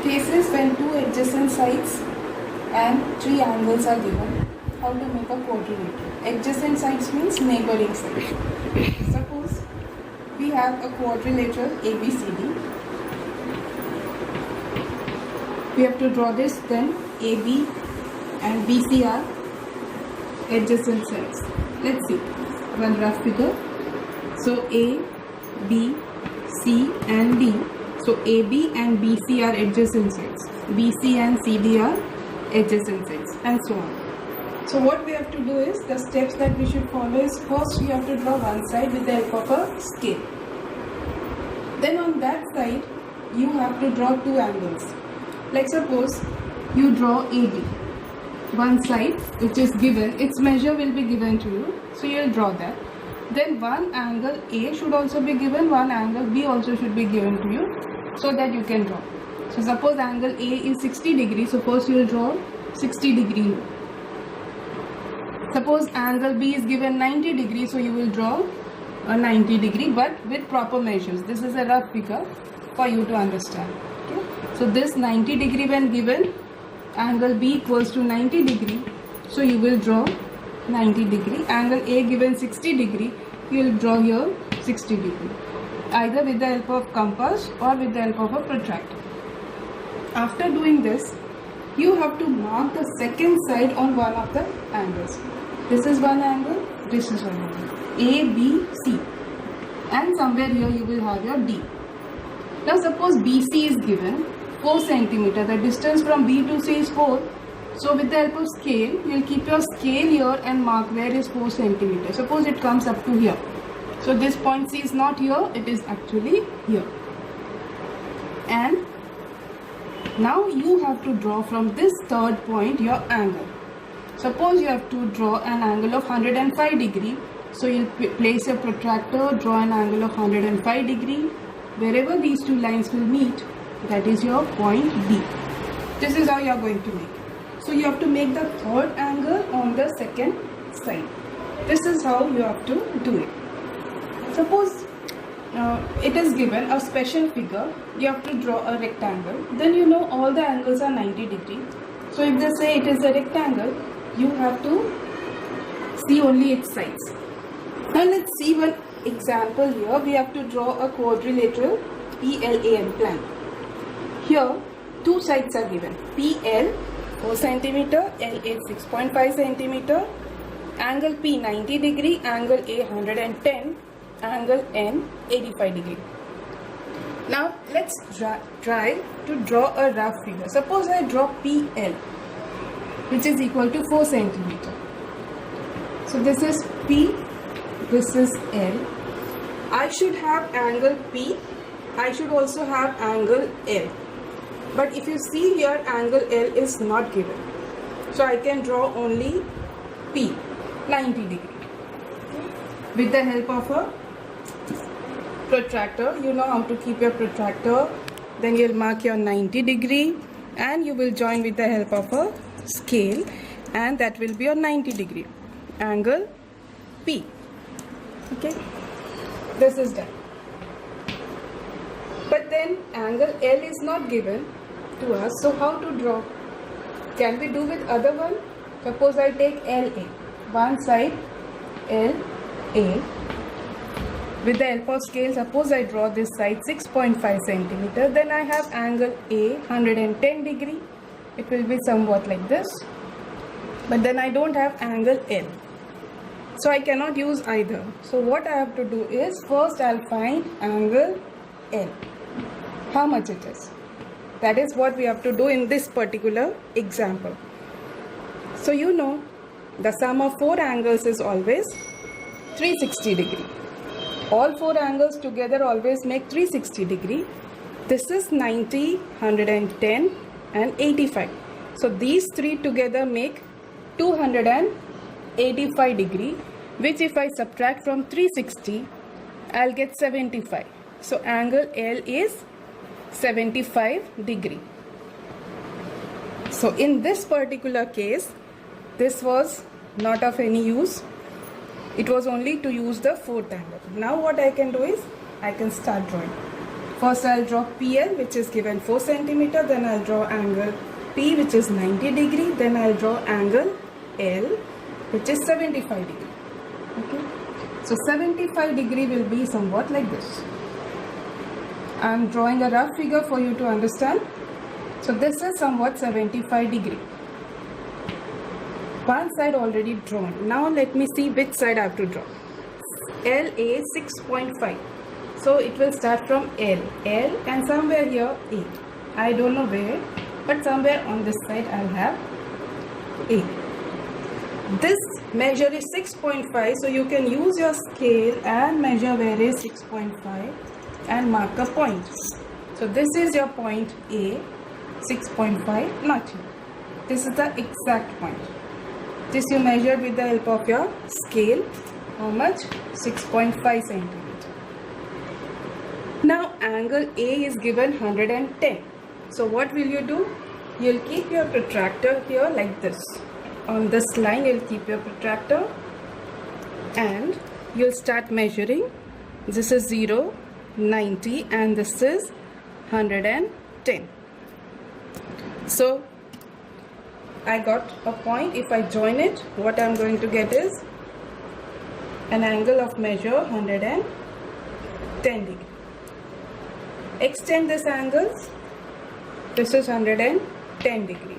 Cases when two adjacent sides and three angles are given. How to make a quadrilateral? Adjacent sides means neighboring sides. Suppose we have a quadrilateral ABCD. We have to draw this, then AB and BC are adjacent sides. Let's see one rough figure. So A, B, C and D. So AB and BC are adjacent sides. BC and CD are adjacent sides, and so on. So what we have to do is, the steps that we should follow is, first we have to draw one side with the help of a scale. Then on that side you have to draw two angles. Like suppose you draw AB. One side which is given, its measure will be given to you, so you will draw that. Then one angle A should also be given, one angle B also should be given to you, so that you can draw. So suppose angle A is 60 degrees, so first you will draw 60 degree. Suppose angle B is given 90 degrees, so you will draw a 90 degree, but with proper measures. This is a rough figure for you to understand. Okay? So this 90 degree when given, angle B equals to 90 degree, so you will draw 90 degree. Angle A given 60 degree, you will draw here 60 degree, either with the help of compass or with the help of a protractor. After doing this, you have to mark the second side on one of the angles. This is one angle, this is one angle, A, B, C, and somewhere here you will have your D. Now suppose BC is given 4 cm, the distance from B to C is 4. So with the help of scale, you will keep your scale here and mark where is 4 cm. Suppose it comes up to here. So this point C is not here, it is actually here. And now you have to draw from this third point your angle. Suppose you have to draw an angle of 105 degree. So you will place your protractor, draw an angle of 105 degree. Wherever these two lines will meet, that is your point B. This is how you are going to make. So you have to make the third angle on the second side. This is how you have to do it. Suppose it is given a special figure, you have to draw a rectangle. Then you know all the angles are 90 degree. So if they say it is a rectangle, you have to see only its sides. Now let's see one example here. We have to draw a quadrilateral PLAN plan. Here two sides are given. PL 4 cm, LA 6.5 cm, angle P 90 degree, angle A 110, angle N 85 degree. Now let's try to draw a rough figure. Suppose I draw PL, which is equal to 4 cm. So this is P, this is L. I should have angle P, I should also have angle L. But if you see here, angle L is not given. So I can draw only P, 90 degree. With the help of a protractor, you know how to keep your protractor. Then you'll mark your 90 degree and you will join with the help of a scale, and that will be your 90 degree. Angle P. Okay. This is done. But then angle L is not given to us, so how to draw? Can we do with other one? Suppose I take LA, one side LA. With the help of scale, suppose I draw this side 6.5 cm, then I have angle A 110 degree. It will be somewhat like this. But then I don't have angle L. So I cannot use either. So what I have to do is, first I'll find angle L. How much it is. That is what we have to do in this particular example. So you know, the sum of 4 angles is always 360 degree. All 4 angles together always make 360 degree. This is 90, 110 and 85. So these 3 together make 285 degree, which if I subtract from 360, I'll get 75. So angle L is 75 degree. So in this particular case, this was not of any use. It was only to use the fourth angle. Now what I can do is, I can start drawing. First I'll draw PL, which is given 4 centimeter. Then I'll draw angle P, which is 90 degree. Then I'll draw angle L, which is 75 degree. Okay. So 75 degree will be somewhat like this. I'm drawing a rough figure for you to understand. So this is somewhat 75 degree. One side already drawn. Now let me see which side I have to draw. LA 6.5. So it will start from L and somewhere here A. I don't know where, but somewhere on this side I'll have A. This measure is 6.5, so you can use your scale and measure where is 6.5 and mark a point. So this is your point A, 6.5, not here. This is the exact point. This you measure with the help of your scale. How much? 6.5 centimeter. Now angle A is given 110. So what will you do? You'll keep your protractor here like this. On this line you'll keep your protractor and you'll start measuring. This is 0, 90 and this is 110. So I got a point. If I join it, what I'm going to get is an angle of measure 110 degree. Extend this angle. This is 110 degree.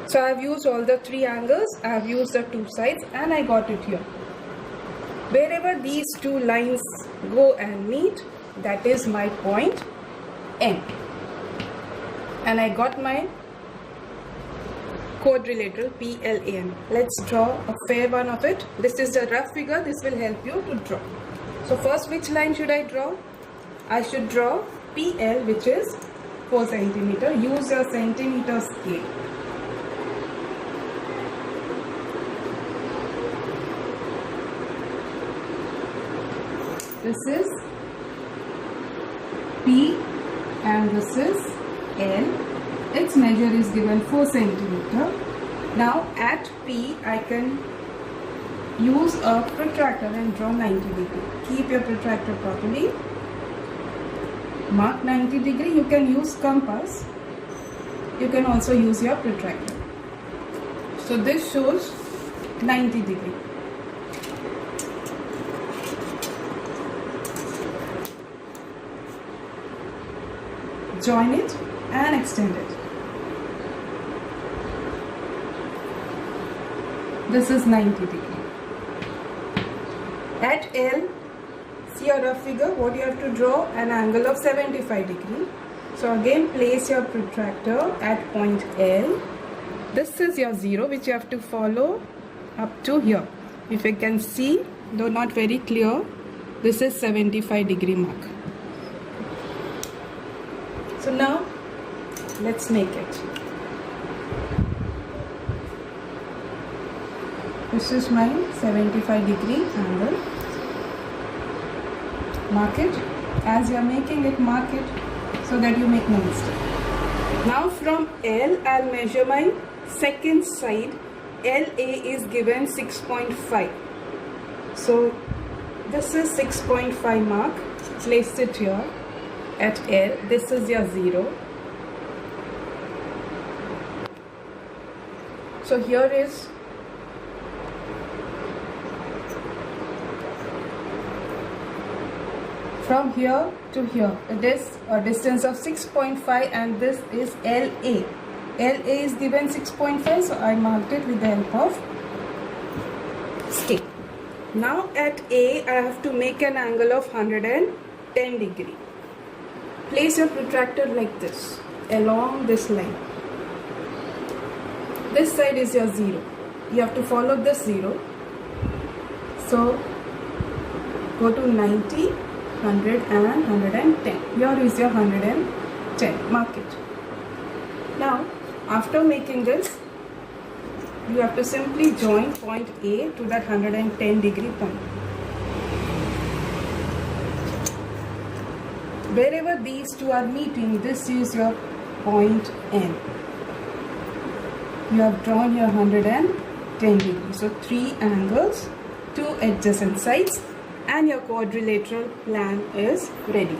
So I have used all the 3 angles. I have used the 2 sides and I got it here. Wherever these 2 lines go and meet, that is my point N. And I got my quadrilateral PLAN. Let's draw a fair one of it. This is the rough figure. This will help you to draw. So first, which line should I draw? I should draw PL, which is 4 centimeter. Use your centimeter scale. This is P and this is L. Its measure is given 4 centimeter. Now at P I can use a protractor and draw 90 degree. Keep your protractor properly. Mark 90 degree. You can use compass. You can also use your protractor. So this shows 90 degree. Join it and extend it. This is 90 degree. At L, see your rough figure, what you have to draw? An angle of 75 degree. So again place your protractor at point L. This is your 0 which you have to follow up to here. If you can see, though not very clear, this is 75 degree mark. So now let's make it. This is my 75 degree angle. Mark it. As you are making it, mark it so that you make no mistake. Now from L, I'll measure my second side. LA is given 6.5. So this is 6.5 mark. Place it here at L. This is your 0. So here is from here to here. It is a distance of 6.5 and this is LA. LA is given 6.5, so I marked it with the help of scale. Now at A, I have to make an angle of 110 degree. Place your protractor like this, along this line. This side is your 0. You have to follow this 0. So go to 90, 100 and 110. Here is your 110. Mark it. Now, after making this, you have to simply join point A to that 110 degree point. Wherever these two are meeting, this is your point N. You have drawn your 110 degrees. So 3 angles, 2 adjacent sides, and your quadrilateral plan is ready.